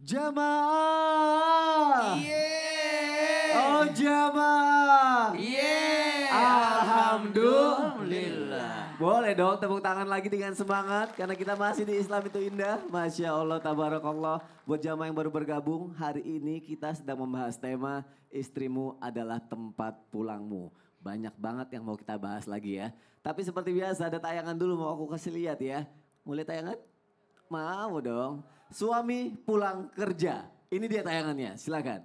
Jamaah. Yeay. Oh jamaah. Yeay. Alhamdulillah. Boleh dong tepuk tangan lagi dengan semangat. Karena kita masih di Islam itu indah. Masya Allah, tabarakallah. Buat jamaah yang baru bergabung, hari ini kita sedang membahas tema istrimu adalah tempat pulangmu. Banyak banget yang mau kita bahas lagi ya. Tapi seperti biasa ada tayangan dulu mau aku kasih lihat ya. Mulai tayangan? Mau dong. Suami pulang kerja. Ini dia tayangannya, silakan.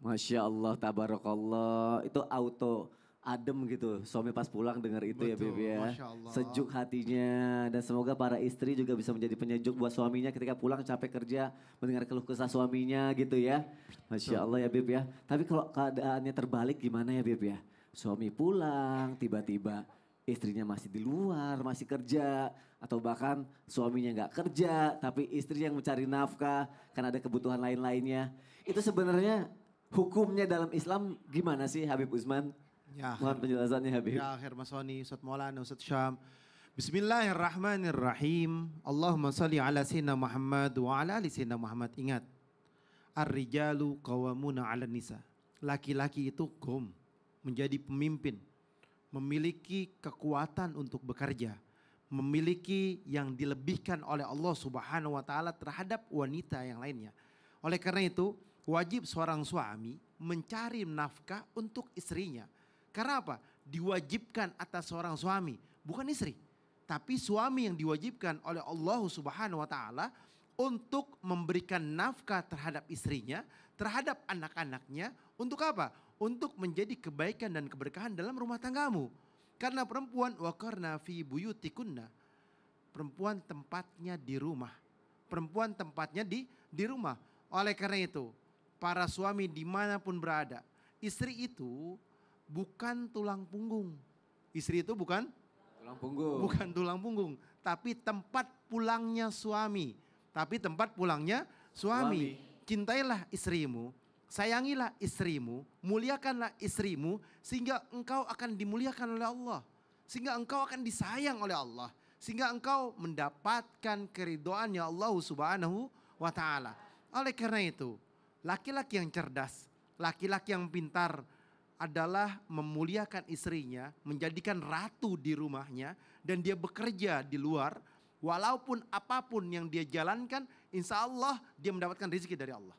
Masya Allah, tabarakallah. Itu auto adem gitu. Suami pas pulang dengar itu. Betul, ya Beb ya. Masya Allah. Sejuk hatinya. Dan semoga para istri juga bisa menjadi penyejuk buat suaminya ketika pulang capek kerja. Mendengar keluh kesah suaminya gitu ya. Masya Allah ya Beb ya. Tapi kalau keadaannya terbalik gimana ya Beb ya. Suami pulang tiba-tiba istrinya masih di luar, masih kerja. Atau bahkan suaminya nggak kerja tapi istri yang mencari nafkah karena ada kebutuhan lain-lainnya. Itu sebenarnya hukumnya dalam Islam gimana sih Habib Usman? Ya, Mohon penjelasannya Habib. ya akhir Mas Soni, Ustadz Maulana, Ustadz Syam. Bismillahirrahmanirrahim. Allahumma salli ala Sayyidina Muhammad wa ala ali Sayyidina Muhammad. Ingat, ar-rijalu qawwamuna 'alan nisa. Laki-laki itu menjadi pemimpin, memiliki kekuatan untuk bekerja, memiliki yang dilebihkan oleh Allah Subhanahu wa taala terhadap wanita yang lainnya. Oleh karena itu, wajib seorang suami mencari nafkah untuk istrinya. Karena apa? Diwajibkan atas seorang suami, bukan istri. Tapi suami yang diwajibkan oleh Allah Subhanahu wa taala untuk memberikan nafkah terhadap istrinya, terhadap anak-anaknya. Untuk apa? Untuk menjadi kebaikan dan keberkahan dalam rumah tanggamu. Karena perempuan waqarna fi buyutikunna. Perempuan tempatnya di rumah. Perempuan tempatnya di rumah. Oleh karena itu, para suami dimanapun berada, istri itu bukan tulang punggung. Istri itu bukan Tulang punggung. bukan tulang punggung, tapi tempat pulangnya suami. Tapi tempat pulangnya suami. Cintailah istrimu, sayangilah istrimu, muliakanlah istrimu sehingga engkau akan dimuliakan oleh Allah. Sehingga engkau akan disayang oleh Allah. Sehingga engkau mendapatkan keridhaannya Allah Subhanahu wa taala. Oleh karena itu, laki-laki yang cerdas, laki-laki yang pintar adalah memuliakan istrinya, menjadikan ratu di rumahnya dan dia bekerja di luar. Walaupun apapun yang dia jalankan, insya Allah dia mendapatkan rezeki dari Allah.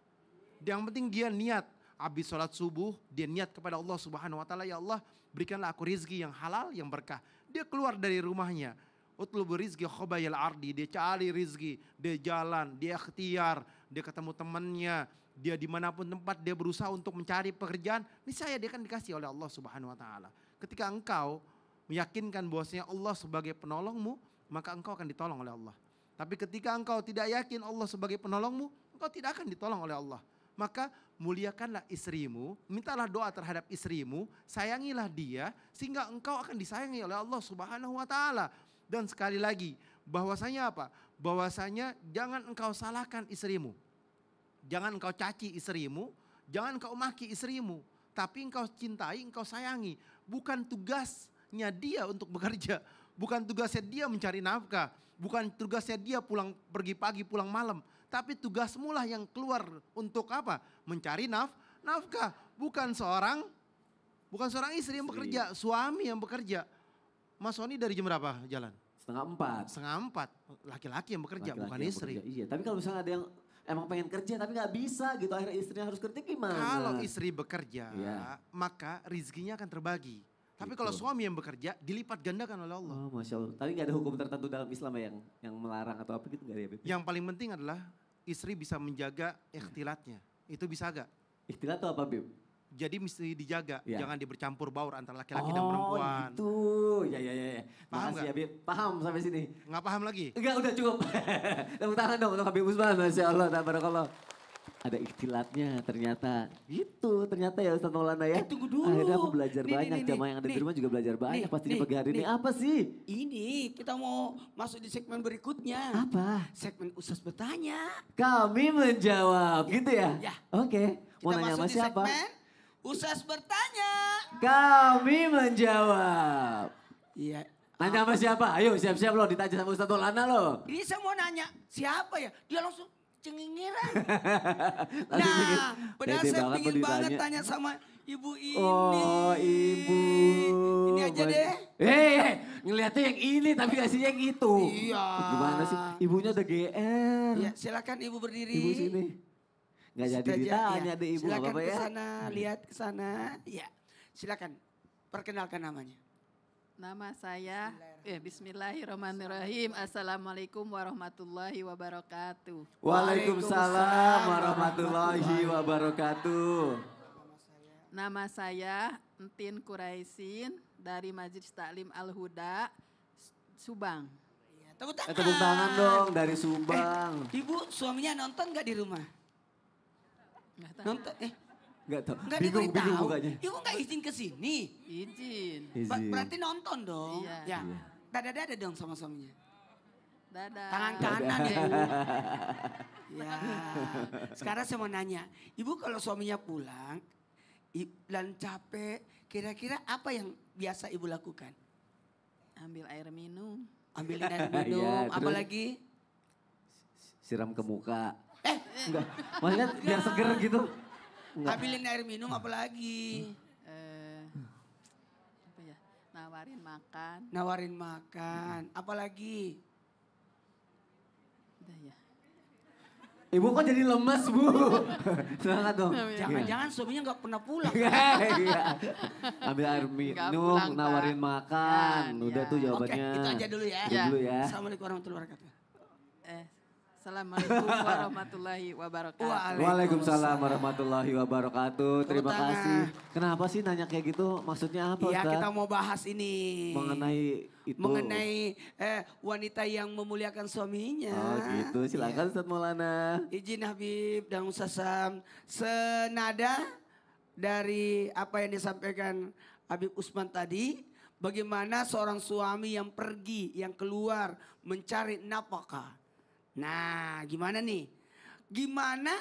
Yang penting dia niat, habis sholat subuh dia niat kepada Allah Subhanahu wa taala, ya Allah berikanlah aku rezeki yang halal, yang berkah. Dia keluar dari rumahnya, utlubu rizki khobayal ardi, dia cari rezeki, dia jalan, dia ikhtiar, dia ketemu temannya, dia dimanapun tempat dia berusaha untuk mencari pekerjaan, niscaya dia akan dikasih oleh Allah Subhanahu wa taala. Ketika engkau meyakinkan bahwasanya Allah sebagai penolongmu, maka engkau akan ditolong oleh Allah. Tapi ketika engkau tidak yakin Allah sebagai penolongmu, engkau tidak akan ditolong oleh Allah. Maka muliakanlah istrimu, mintalah doa terhadap istrimu, sayangilah dia sehingga engkau akan disayangi oleh Allah Subhanahu wa taala. Dan sekali lagi, bahwasanya apa? Bahwasanya jangan engkau salahkan istrimu. Jangan engkau caci istrimu, jangan engkau maki istrimu, tapi engkau cintai, engkau sayangi. Bukan tugasnya dia untuk bekerja, bukan tugasnya dia mencari nafkah, bukan tugasnya dia pulang pergi pagi pulang malam, tapi tugasmu lah yang keluar untuk apa? Mencari nafkah, bukan seorang istri yang bekerja, suami yang bekerja. Mas Soni dari jam berapa jalan? Setengah 4. Setengah 4, laki-laki yang bekerja, Laki-laki bukan yang istri. bekerja. Iya, tapi kalau misalnya ada yang emang pengen kerja tapi nggak bisa gitu, akhirnya istrinya harus kerja gimana? Kalau istri bekerja, Iya. maka rizkinya akan terbagi. Tapi Gitu. kalau suami yang bekerja, dilipat gandakan oleh Allah. Oh Masya Allah. Tapi nggak ada hukum tertentu dalam Islam ya yang melarang atau apa gitu nggak ada ya Beb? Yang paling penting adalah istri bisa menjaga ikhtilatnya. Itu bisa agak. Ikhtilat itu apa Beb? Jadi mesti dijaga, Iya. jangan dibercampur baur antara laki-laki dan perempuan. Gitu. Ya. Paham Makasih nggak? ya Beb. Paham sampai sini. Nggak paham lagi? Enggak, udah cukup. Tepuk tangan dong untuk Habib Usman. Masya Allah, tabarakallah. Ada ikhtilatnya ternyata. Gitu ternyata ya Ustaz Maulana ya. Tunggu dulu. Akhirnya aku belajar Nih, banyak. nih, Jamaah yang ada di nih. rumah juga belajar banyak pastinya nih, pagi hari ini. nih. Apa sih? Ini kita mau masuk di segmen berikutnya. Apa? Segmen Ustaz bertanya. Kami menjawab gitu ya? Ya. Oke. Mau Kita nanya masuk sama di siapa? segmen Ustaz bertanya. Kami menjawab. Iya. Nanya sama siapa? Ayo siap-siap lo ditanya sama Ustaz Maulana lo. Ini saya mau nanya siapa ya? Dia langsung cengengeran. Langsung mikir, Nah, padahal pede saya banget pingin mau banget ditanya. tanya sama ibu ini. Oh ibu. Ini aja deh. Ngeliatnya yang ini tapi kasih yang itu. Iya. Gimana sih? Ibunya udah GR. Ya, silakan ibu berdiri. Ibu sini. Gak jadi Situ aja, ditanya ya. deh ibu, Silakan gak apa-apa ke ya. sana, lihat ke sana. Ya, silakan. Perkenalkan namanya. Nama saya, Bismillahirrahmanirrahim. Assalamualaikum warahmatullahi wabarakatuh. Waalaikumsalam warahmatullahi wabarakatuh. Nama saya Entin Kuraisin dari Majelis Taklim Al-Huda, Subang. Ya, tepuk tangan. Tepuk tangan dong dari Subang. Ibu, suaminya nonton gak di rumah? Nggak tahu. Nonton, Gak tau, nggak bingung diberitahu. mukanya. Ibu gak izin ke sini. Izin. Izin. Berarti nonton dong. Iya. Ya. Iya. Dada-dada dong sama suaminya. Dadah. Tangan kanan ya, Bu. Ya. Sekarang saya mau nanya, Ibu kalau suaminya pulang dan capek, kira-kira apa yang biasa Ibu lakukan? Ambil air minum. Ambilin air Iya, minum, terus? apalagi? Siram ke muka. Enggak, maksudnya biar seger gitu. Enggak. Ambilin air minum, apalagi? Apa ya? Nawarin makan. Nawarin makan, apalagi? Udah ya. Ibu kok jadi lemes bu? Semangat dong. Jangan-jangan suaminya nggak pernah pulang. Iya. Ambil air Nggak minum, pulang, Pak. nawarin makan. Ya, Udah ya. tuh Oke, jawabannya. itu aja dulu ya. Itu dulu ya. Assalamualaikum warahmatullahi wabarakatuh. Assalamualaikum warahmatullahi wabarakatuh. Waalaikumsalam warahmatullahi wabarakatuh. Terima tangan. kasih. Kenapa sih nanya kayak gitu? Maksudnya apa Iya, Ustaz? kita mau bahas ini. Mengenai itu. Mengenai wanita yang memuliakan suaminya. Oh gitu, silakan Iya. Ustaz Maulana. Izin Habib dan Ustaz Sam, senada dari apa yang disampaikan Habib Usman tadi, bagaimana seorang suami yang pergi, yang keluar mencari nafkah. Nah, gimana nih? Gimana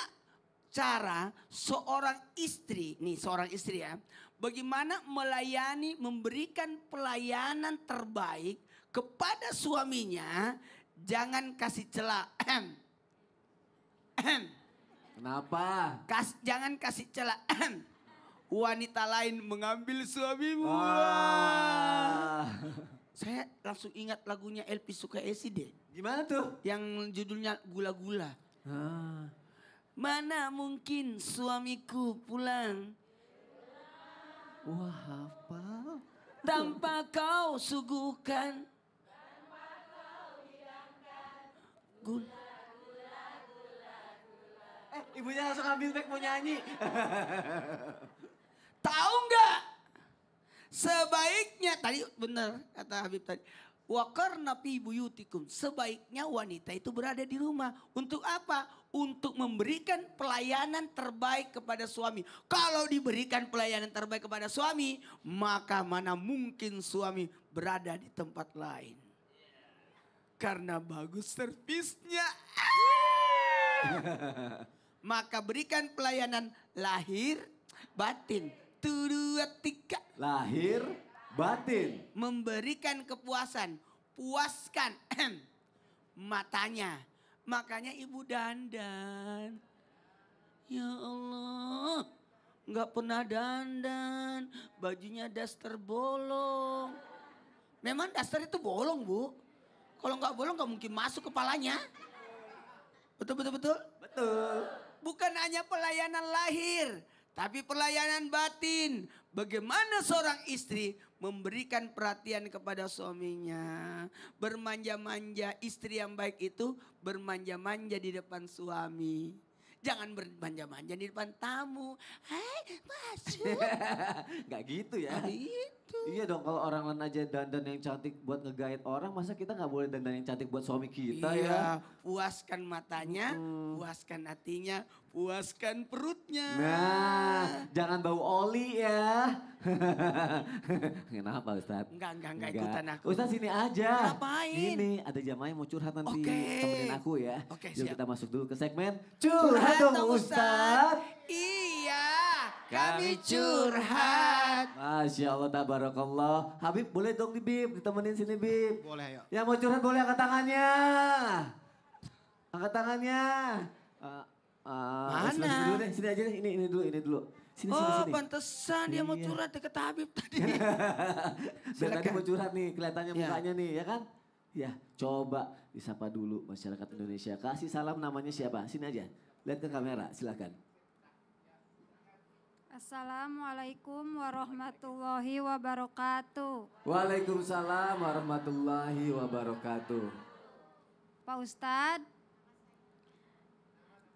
cara seorang istri, nih seorang istri ya, bagaimana melayani, memberikan pelayanan terbaik kepada suaminya, jangan kasih celah. Kenapa? Jangan kasih celah. Wanita lain mengambil suamimu. Wah. Saya langsung ingat lagunya Elvi Sukaesi deh. Gimana tuh? Yang judulnya Gula-Gula. Ah. Mana mungkin suamiku pulang Wah hafal. tanpa kau suguhkan. Gula. Ibunya langsung ambil mic mau nyanyi. Tahu nggak? Sebaiknya tadi benar kata Habib tadi. Waqarna fi buyutikum. Sebaiknya wanita itu berada di rumah. Untuk apa? Untuk memberikan pelayanan terbaik kepada suami. Kalau diberikan pelayanan terbaik kepada suami, maka mana mungkin suami berada di tempat lain. Karena bagus servisnya. Maka berikan pelayanan lahir, batin. 1, 2, 3. Lahir, batin. Memberikan kepuasan, puaskan matanya. Makanya ibu dandan. Ya Allah, nggak pernah dandan, bajunya daster bolong. Memang daster itu bolong bu. Kalau nggak bolong nggak mungkin masuk kepalanya. Betul betul betul. Betul. Bukan hanya pelayanan lahir, tapi pelayanan batin. Bagaimana seorang istri memberikan perhatian kepada suaminya. Bermanja-manja, istri yang baik itu bermanja-manja di depan suami. Jangan bermanja-manja di depan tamu. Hai masuk. Gak gitu ya. Itu. Iya dong kalau orang lain aja dandan yang cantik buat ngegait orang. Masa kita gak boleh dandan yang cantik buat suami kita ya. Iya, puaskan matanya, puaskan hatinya, puaskan perutnya. Nah jangan bau oli ya. Kenapa Ustaz? Enggak ikutan aku. Ustaz sini aja. Ngapain? Gini ada jamaah yang mau curhat nanti. Oke. Temenin aku ya. Oke, Yuk siap. kita masuk dulu ke segmen Curhat dong Ustaz. Iya, kami curhat. Masya Allah tabarakallah. Habib boleh dong di Bib, ditemenin sini Bib. Boleh ayo. Yang mau curhat boleh angkat tangannya. Angkat tangannya. Mana? Sini dulu deh, sini aja deh, ini dulu. Sini, Oh, sini. pantesan dia mau Iya. curhat deket Habib tadi. Dan tadi Silakan. mau curhat nih, kelihatannya Ya. mukanya nih, ya kan? Ya, coba disapa dulu masyarakat Indonesia. Kasih salam, namanya siapa? Sini aja, lihat ke kamera, silakan. Assalamualaikum warahmatullahi wabarakatuh. Waalaikumsalam warahmatullahi wabarakatuh. Pak Ustadz,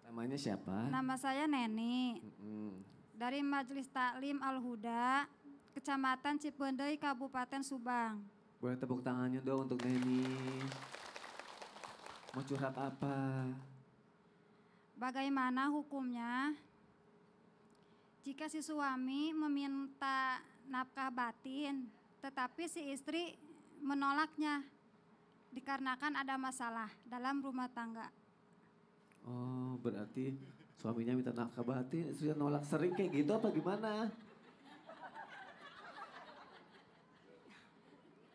Namanya siapa? nama saya Neni Mm-mm. dari Majelis Taklim Al-Huda, Kecamatan Cipendei, Kabupaten Subang. Boleh tepuk tangannya dong untuk Neni. Mau curhat apa? Bagaimana hukumnya jika si suami meminta nafkah batin, tetapi si istri menolaknya dikarenakan ada masalah dalam rumah tangga? Oh, berarti suaminya minta nafkah batin, istrinya nolak. Sering kayak gitu apa gimana?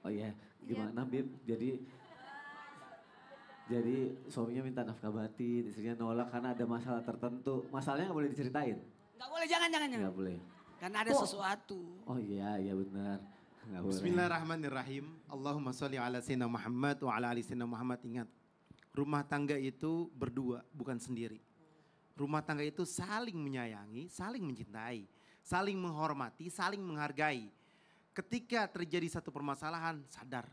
Oh iya, gimana Bib? Jadi suaminya minta nafkah batin, istrinya nolak karena ada masalah tertentu. Masalahnya nggak boleh diceritain? Gak boleh, jangan. Nggak boleh. Karena ada sesuatu. Oh iya benar. Nggak boleh. Bismillahirrahmanirrahim. Allahumma sholli ala sayyidina Muhammad wa ala ali sayyidina Muhammad. Ingat, rumah tangga itu berdua, bukan sendiri. Rumah tangga itu saling menyayangi, saling mencintai, saling menghormati, saling menghargai. Ketika terjadi satu permasalahan, sadar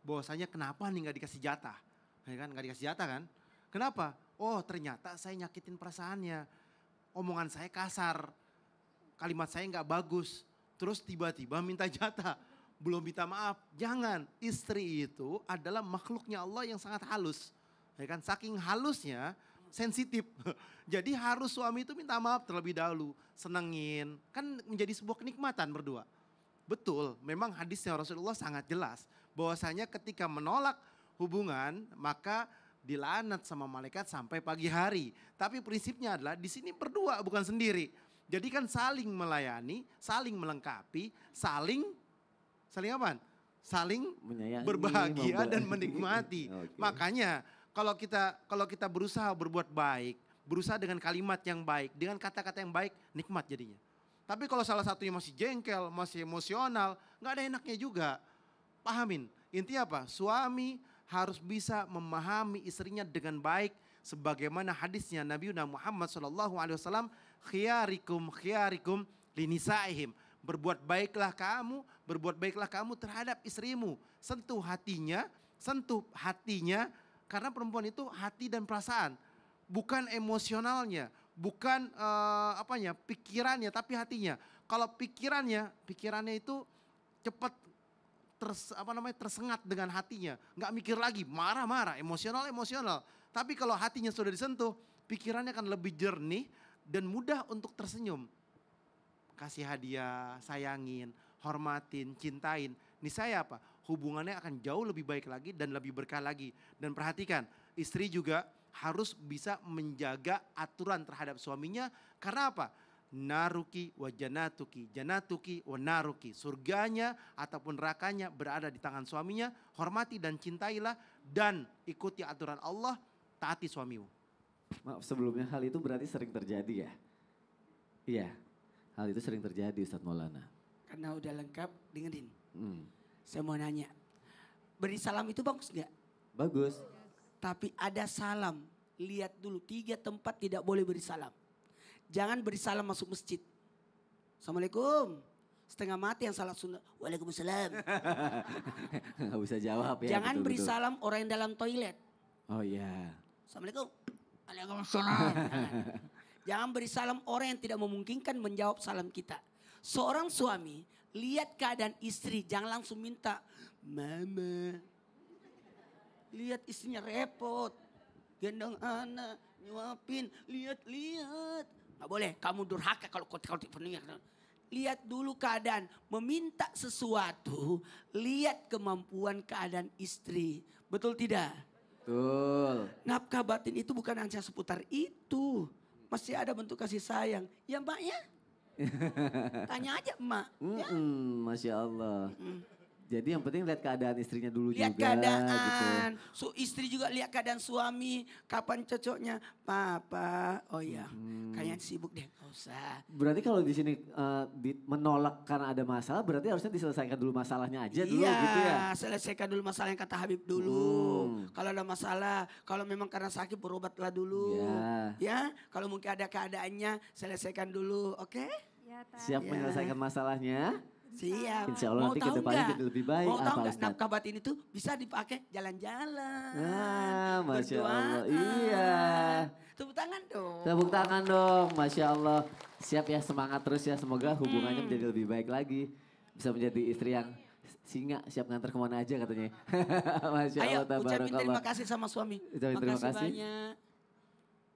bahwasanya kenapa nih nggak dikasih jatah, ya kan? Nggak dikasih jatah kan? Kenapa? Oh, ternyata saya nyakitin perasaannya, omongan saya kasar, kalimat saya nggak bagus, terus tiba-tiba minta jatah, belum minta maaf. Jangan, istri itu adalah makhluknya Allah yang sangat halus, ya kan? Saking halusnya, sensitif. Jadi harus suami itu minta maaf terlebih dahulu, senengin, kan menjadi sebuah kenikmatan berdua. Betul, memang hadisnya Rasulullah sangat jelas bahwasanya ketika menolak hubungan maka dilaknat sama malaikat sampai pagi hari. Tapi prinsipnya adalah di sini berdua bukan sendiri. Jadi kan saling melayani, saling melengkapi, saling apa? Saling Menyayangi, berbahagia dan menikmati. Oke. Makanya kalau kita berusaha berbuat baik, berusaha dengan kalimat yang baik, dengan kata-kata yang baik, nikmat jadinya. Tapi kalau salah satunya masih jengkel, masih emosional, nggak ada enaknya juga. Pahamin, intinya apa? Suami harus bisa memahami istrinya dengan baik, sebagaimana hadisnya Nabi Muhammad SAW, khiyarikum linisaihim. Berbuat baiklah kamu terhadap istrimu. Sentuh hatinya, karena perempuan itu hati dan perasaan, bukan emosionalnya. Bukan pikirannya, tapi hatinya. Kalau pikirannya itu cepat tersengat dengan hatinya, nggak mikir lagi, marah-marah, emosional. Tapi kalau hatinya sudah disentuh, pikirannya akan lebih jernih dan mudah untuk tersenyum. Kasih hadiah, sayangin, hormatin, cintain. Niscaya apa? Hubungannya akan jauh lebih baik lagi dan lebih berkah lagi. Dan perhatikan, istri juga harus bisa menjaga aturan terhadap suaminya. Karena apa? Naruki wa janatuki wa naruki. Surganya ataupun nerakanya berada di tangan suaminya. Hormati dan cintailah dan ikuti aturan Allah, taati suamimu. Maaf sebelumnya, hal itu berarti sering terjadi ya? Iya, hal itu sering terjadi Ustadz Maulana. Karena udah lengkap, dengerin. Hmm. Saya mau nanya, beri salam itu bagus nggak? Bagus. Tapi ada salam, lihat dulu 3 tempat tidak boleh beri salam. Jangan beri salam masuk masjid. Assalamualaikum. Setengah mati yang salah sunnah. Waalaikumsalam. Gak bisa jawab ya. Jangan beri betul-betul. salam orang yang dalam toilet. Oh iya. Assalamualaikum. Waalaikumsalam. Jangan beri salam orang yang tidak memungkinkan menjawab salam kita. Seorang suami, lihat keadaan istri, jangan langsung minta, mama. Lihat istrinya repot, gendong anak, nyuapin, lihat. Gak boleh, kamu durhaka kalau kau penuhnya. Lihat dulu keadaan, meminta sesuatu, lihat kemampuan keadaan istri. Betul tidak? Betul. Nafkah batin itu bukan hanya seputar itu. Masih ada bentuk kasih sayang. Ya mbaknya. Tanya aja emak. Ya. Masya Allah. Jadi yang penting lihat keadaan istrinya dulu Lihat juga gitu. keadaan. Istri juga lihat keadaan suami. Kapan cocoknya. Papa, oh iya kayaknya sibuk deh. Gak usah. Berarti kalau di sini menolak karena ada masalah, berarti harusnya diselesaikan dulu masalahnya aja dulu Iya, gitu ya. selesaikan dulu masalah yang kata Habib dulu. Kalau ada masalah, kalau memang karena sakit berobatlah dulu. Iya. Ya, kalau mungkin ada keadaannya selesaikan dulu, oke? Ya, Ta. Siap Ya. menyelesaikan masalahnya? Siap. Insya Allah nanti tahu kedepannya nggak? jadi lebih baik Mau tahu apa, nggak Ustaz? nafkah batin itu bisa dipakai jalan-jalan. Masya berdoa. Allah. Iya. Tepuk tangan dong. Tepuk tangan dong, Masya Allah. Siap ya, semangat terus ya. Semoga hubungannya menjadi lebih baik lagi. Bisa menjadi istri yang singa, siap nganter kemana aja katanya. Masya Ayo Allah, ucapin terima tabarakallah. kasih sama suami. Ucapin terima kasih. banyak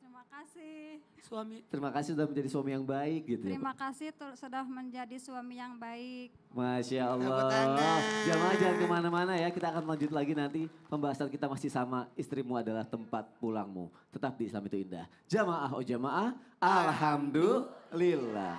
Terima kasih. suami. Terima kasih sudah menjadi suami yang baik gitu ya. Terima kasih sudah menjadi suami yang baik. Masya Tepuk Allah. tangan. Jamaah jangan kemana-mana ya. Kita akan lanjut lagi nanti. Pembahasan kita masih sama. Istrimu adalah tempat pulangmu. Tetap di Islam itu Indah. Jamaah oh jamaah. Alhamdulillah.